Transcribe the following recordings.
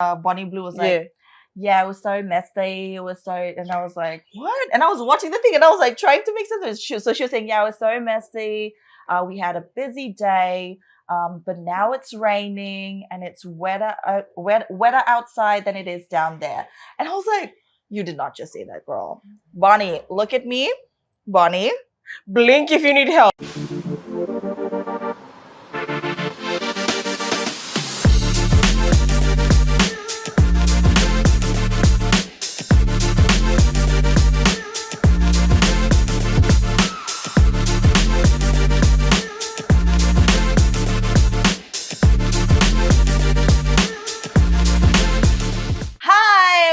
Bonnie Blue was like, yeah, it was so messy. It was so, and I was like, what? And I was watching the thing and I was like trying to make sense of it. So she was saying, yeah, it was so messy. We had a busy day, but now it's raining and it's wetter outside than it is down there. And I was like, you did not just say that, girl. Bonnie, look at me. Bonnie, blink if you need help.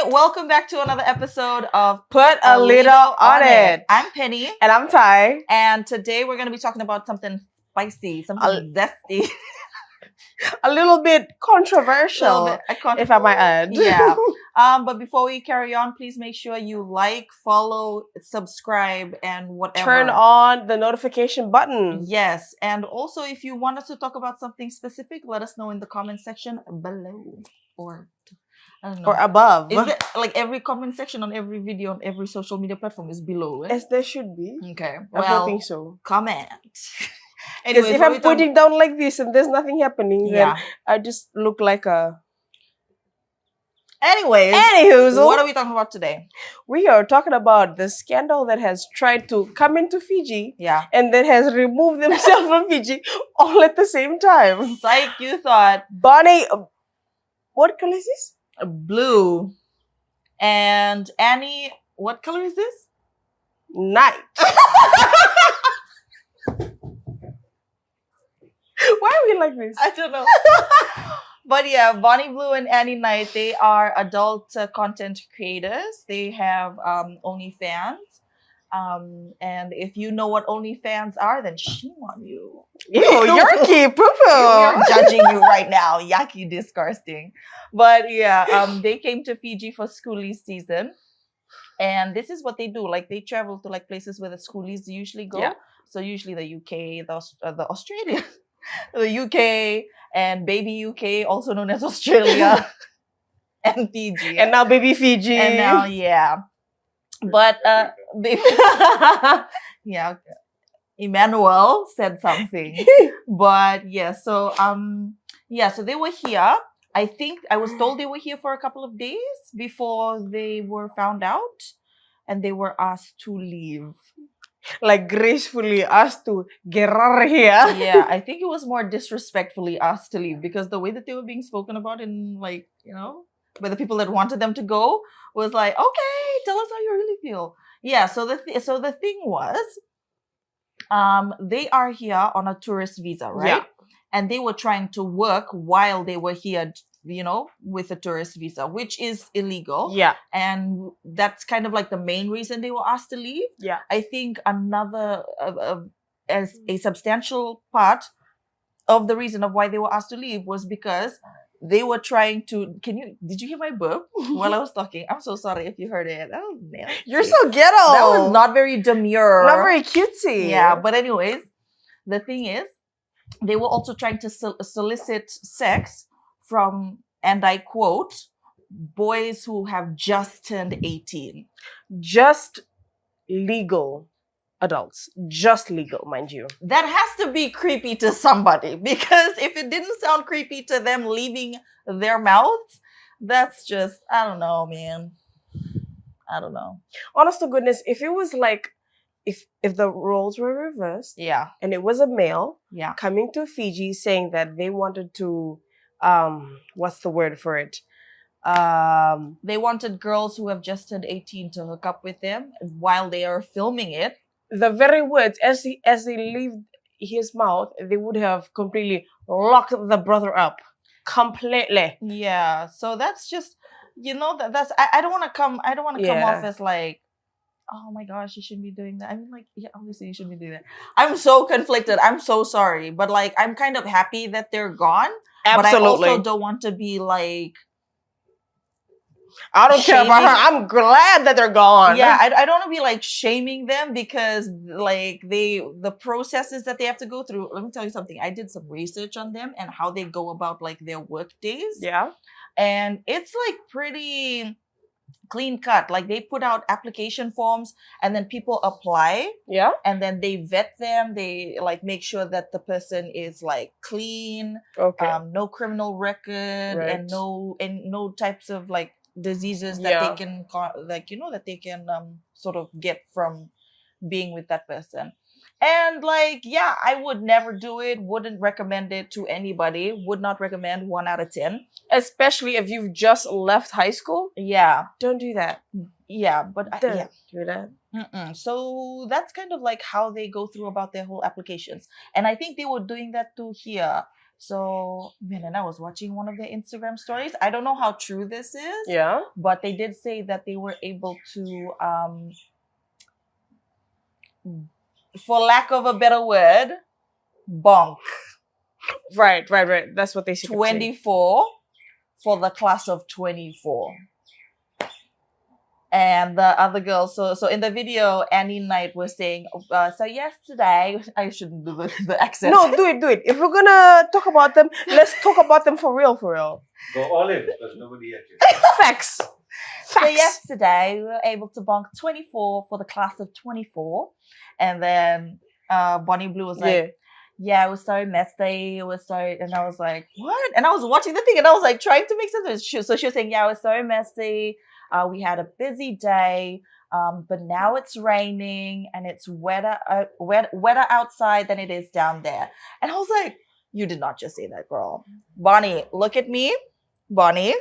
Welcome back to another episode of Put a Lido on it. I'm Penny. And I'm Ty. And today we're going to be talking about something spicy, something zesty. A little bit controversial, if I might add. Yeah. But before we carry on, please make sure you like, follow, subscribe, and whatever. Turn on the notification button. Yes. And also, if you want us to talk about something specific, let us know in the comment section below. I don't know. Or above. Is it like every comment section on every video on every social media platform is below? Yes, there should be. Okay. I don't think so. Comment. Anyways, if I'm putting down like this and there's nothing happening, then I just look like a... Anywho, what are we talking about today? We are talking about the scandal that has tried to come into Fiji. Yeah. And then has removed themselves from Fiji all at the same time. Psych, you thought. Bonnie... What color is this? Blue. And Annie, what color is this? Night. Why are we like this? I don't know. But yeah, Bonnie Blue and Annie Knight, they are adult content creators. They have OnlyFans. And if you know what OnlyFans are, then shame on you. Ew, yucky, poo-poo. We're judging you right now. Yucky, disgusting. But yeah, they came to Fiji for schoolies season. And this is what they do. Like, they travel to like places where the schoolies usually go. Yeah. So usually the UK, the Australia, the UK, and baby UK, also known as Australia, and Fiji. And now baby Fiji. And now, yeah. But yeah, Emmanuel said something. But yeah, so so they were here. I think I was told they were here for a couple of days before they were found out, and they were asked to leave. Like gracefully asked to get out of here. Yeah, I think it was more disrespectfully asked to leave because the way that they were being spoken about in, like, you know, by the people that wanted them to go was like, okay, tell us how you really feel. Yeah, so the thing was, they are here on a tourist visa, right? Yeah. And they were trying to work while they were here, you know, with a tourist visa, which is illegal. Yeah. And that's kind of like the main reason they were asked to leave. Yeah. I think another, as a substantial part of the reason of why they were asked to leave was because they were trying to... Did you hear my burp while I was talking? I'm so sorry if you heard it. That was nasty. You're so ghetto. That was not very demure. Not very cutesy. Yeah, but anyways, the thing is, they were also trying to solicit sex from, and I quote, boys who have just turned 18. Just legal adults. Just legal, mind you. That has to be creepy to somebody, because if it didn't sound creepy to them leaving their mouths, that's just, I don't know, man. I don't know. Honest to goodness, if it was like, if the roles were reversed, yeah, and it was a male, yeah, coming to Fiji saying that they wanted to, what's the word for it? They wanted girls who have just turned 18 to hook up with them while they are filming it. The very words, as they leave his mouth, they would have completely locked the brother up. Completely. Yeah. So that's just, you know, that's I don't want to come off as like, oh my gosh, you shouldn't be doing that. I mean, like, yeah, obviously you shouldn't be doing that. I'm so conflicted. I'm so sorry. But like, I'm kind of happy that they're gone. Absolutely. But I also don't want to be like, I don't care about her. I'm glad that they're gone. Yeah, I don't want to be like shaming them because like the processes that they have to go through. Let me tell you something. I did some research on them and how they go about like their work days. Yeah. and it's like pretty clean cut. Like they put out application forms and then people apply Yeah. and then they vet them. They like make sure that the person is like clean, Okay. no criminal record, Right. and no types of like diseases that Yeah. they can like that they can sort of get from being with that person. And like, yeah, I would never do it, wouldn't recommend it to anybody, would not recommend 1 out of 10. Especially if you've just left high school. Yeah, Don't do that. yeah, but Don't yeah. do that. So that's kind of like how they go through about their whole applications. And I think they were doing that too here. So, man, and I was watching one of their Instagram stories. I don't know how true this is, Yeah. but they did say that they were able to, for lack of a better word, bonk Right. That's what they say. 24 for the class of 24. And the other girl, so in the video, Annie Knight was saying, so yesterday, I shouldn't do the accent. No, do it. If we're gonna talk about them, let's talk about them for real. Go all in, because nobody had you. Facts. So yesterday, we were able to bonk 24 for the class of 24. And then Bonnie Blue was like, yeah, it was so messy. It was so, and I was like, what? And I was watching the thing and I was like trying to make sense of it. So she was saying, yeah, it was so messy. We had a busy day, but now it's raining and it's wetter outside than it is down there. And I was like, you did not just say that, girl. Bonnie, look at me. Bonnie.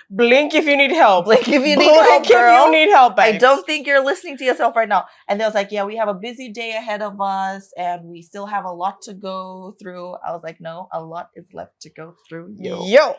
Blink if you need help. Blink if you need help, Blink girl. if you need help, I babes. don't think you're listening to yourself right now. And they was like, yeah, we have a busy day ahead of us and we still have a lot to go through. I was like, no, a lot is left to go through. Yo.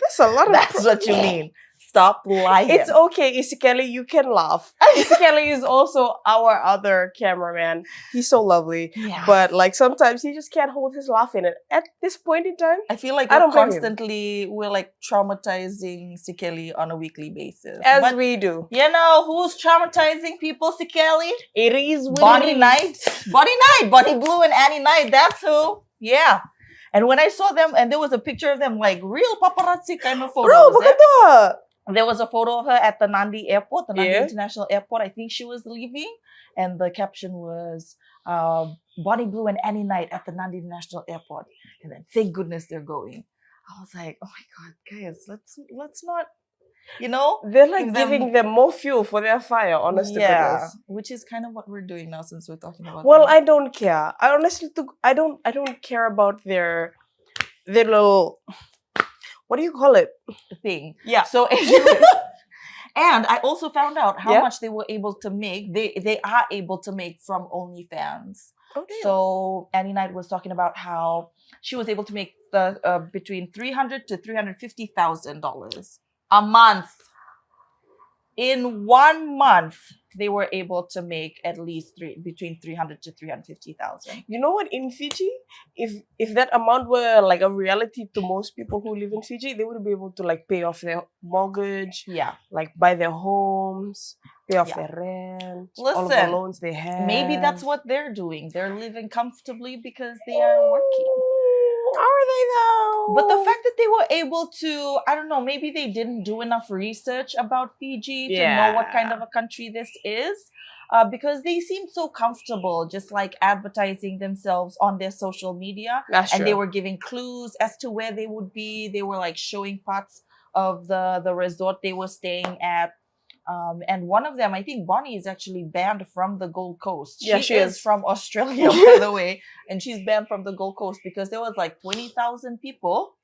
That's a lot of... That's what you mean. Stop lying. It's okay, Isikeli, you can laugh. Isikeli is also our other cameraman. He's so lovely. Yeah. But like sometimes he just can't hold his laugh in it. At this point in time, I feel like I don't blame him. we're like traumatizing Sikeli on a weekly basis. As we do. You know who's traumatizing people, Sikeli? It is what Bonnie it is. Knight. Bonnie Blue and Annie Knight. That's who. Yeah. And when I saw them, and there was a picture of them, like real paparazzi kind of photos. Bro, maganda. There was a photo of her at the Nandi Airport, the Nandi Yeah. International Airport. I think she was leaving. And the caption was, Bonnie Blue and Annie Knight at the Nandi International Airport. And then, thank goodness they're going. I was like, oh my God, guys, let's not, you know? They're like give them- giving them more fuel for their fire, honest to goodness. Which is kind of what we're doing now since we're talking about Well, them. I don't care. I honestly, I don't care about their little, what do you call it? thing. Yeah. So, and I also found out how Yeah. much they were able to make. They are able to make from OnlyFans. Oh, damn. So Annie Knight was talking about how she was able to make the between $300,000 to $350,000 a month. In 1 month, they were able to make at least between $300,000 to $350,000. You know what? In Fiji, if that amount were like a reality to most people who live in Fiji, they would be able to like pay off their mortgage, Yeah. like buy their homes, pay off Yeah. their rent, all of the Listen, loans they have. Maybe that's what they're doing. They're living comfortably because they are working. Are they though? But the fact that they were able to, I don't know, maybe they didn't do enough research about Fiji to know what kind of a country this is. Because they seemed so comfortable just like advertising themselves on their social media. That's And true. they were giving clues as to where they would be. They were like showing parts of the resort they were staying at. And one of them, I think Bonnie is actually banned from the Gold Coast. Yeah, she is. from Australia, by the way. And she's banned from the Gold Coast because there was like 20,000 people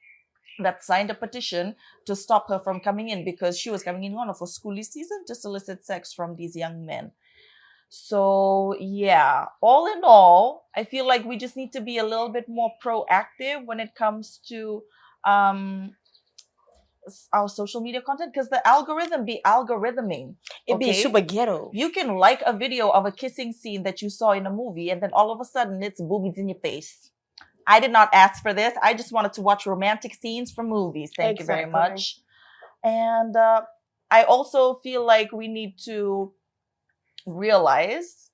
that signed a petition to stop her from coming in because she was coming in for schoolie season to solicit sex from these young men. So yeah, all in all, I feel like we just need to be a little bit more proactive when it comes to our social media content because the algorithm be algorithming. It be okay? super ghetto. You can like a video of a kissing scene that you saw in a movie and then all of a sudden it's boobies in your face. I did not ask for this. I just wanted to watch romantic scenes from movies. Thank you very Exactly. much. And I also feel like we need to realize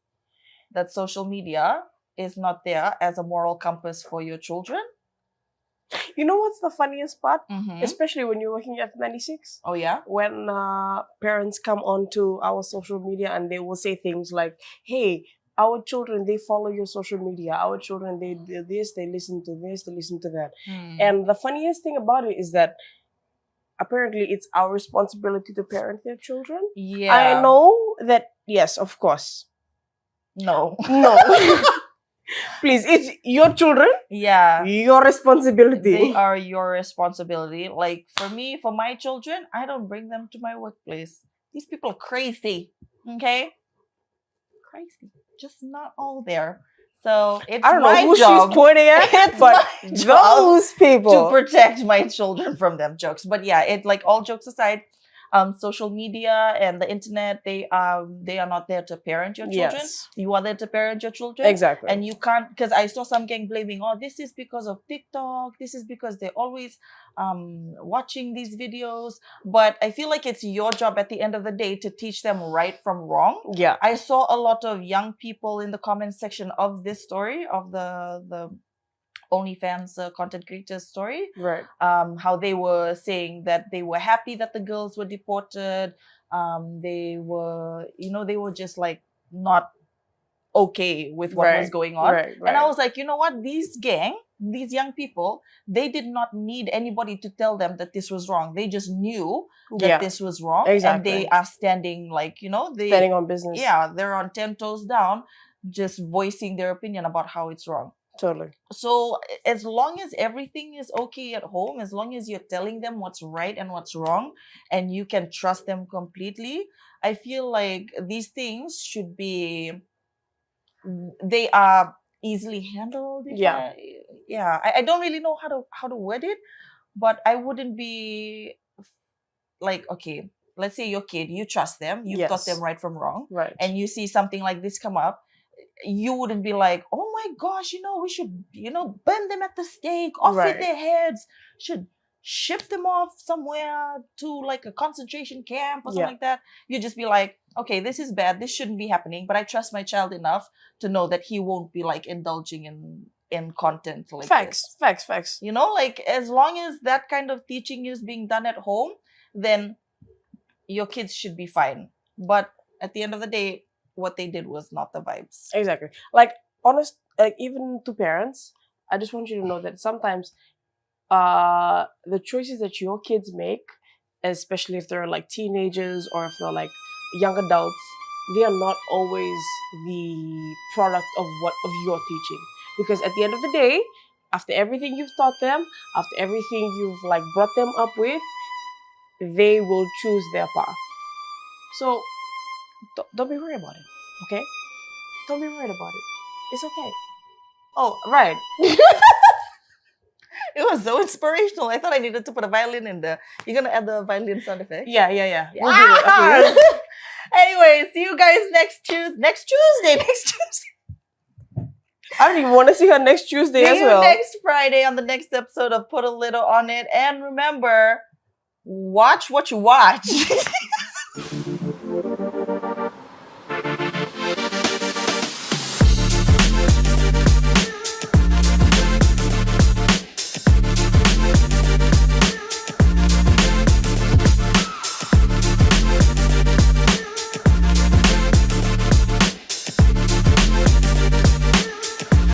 that social media is not there as a moral compass for your children. You know what's the funniest part? Mhm. Especially when you're working at FM96. Oh yeah. When parents come onto our social media and they will say things like, hey, our children, they follow your social media. Our children, they do this, they listen to this, they listen to that. Mm. And the funniest thing about it is that apparently it's our responsibility to parent their children. Yeah. I know that, yes, of course. No. No. Please, it's your children, Yeah. your responsibility. They are your responsibility. Like for me, for my children, I don't bring them to my workplace. These people are crazy. Okay? Crazy. Just not all there. So it's I don't know my who job she's pointing at, It's but my job those people. to protect my children from them jokes. But yeah, it like all jokes aside, social media and the internet, they are not there to parent your children. Yes, You are there to parent your children. exactly. And you can't, because I saw some gang blaming, oh, this is because of TikTok, this is because they're always watching these videos. But I feel like it's your job at the end of the day to teach them right from wrong. Yeah, I saw a lot of young people in the comment section of this story, of the OnlyFans content creators story, right. how they were saying that they were happy that the girls were deported. They were, they were just like not okay with what was going on. Right, And I was like, you know what? These young people, they did not need anybody to tell them that this was wrong. They just knew that this was wrong. Exactly. And they are standing like, they standing on business. yeah, they're on 10 toes down, just voicing their opinion about how it's wrong. Totally. So as long as everything is okay at home, as long as you're telling them what's right and what's wrong, and you can trust them completely, I feel like these things should be, they are easily handled. Yeah. I don't really know how to word it, but I wouldn't be like, okay, let's say your kid, you trust them, you've taught them right from wrong, Right. and you see something like this come up, you wouldn't be like, oh my gosh, we should, burn them at the stake, off with their heads, should ship them off somewhere to like a concentration camp or something like that. You just be like, okay, this is bad, this shouldn't be happening, but I trust my child enough to know that he won't be like indulging in content like this. Facts. Like as long as that kind of teaching is being done at home, then your kids should be fine. But at the end of the day, what they did was not the vibes. Exactly. Even to parents, I just want you to know that sometimes the choices that your kids make, especially if they're like teenagers or if they're like young adults, they are not always the product of your teaching. Because at the end of the day, after everything you've taught them, after everything you've like brought them up with, they will choose their path. So don't be worried about it, okay? Don't be worried about it. It's okay. Oh, right. It was so inspirational. I thought I needed to put a violin in there. You're gonna add the violin sound effect? Yeah. We'll do it. Okay. Anyway, see you guys next Tuesday. I don't even want to see her next Tuesday See as you well. next Friday on the next episode of Put a Little on It. And remember, watch what you watch.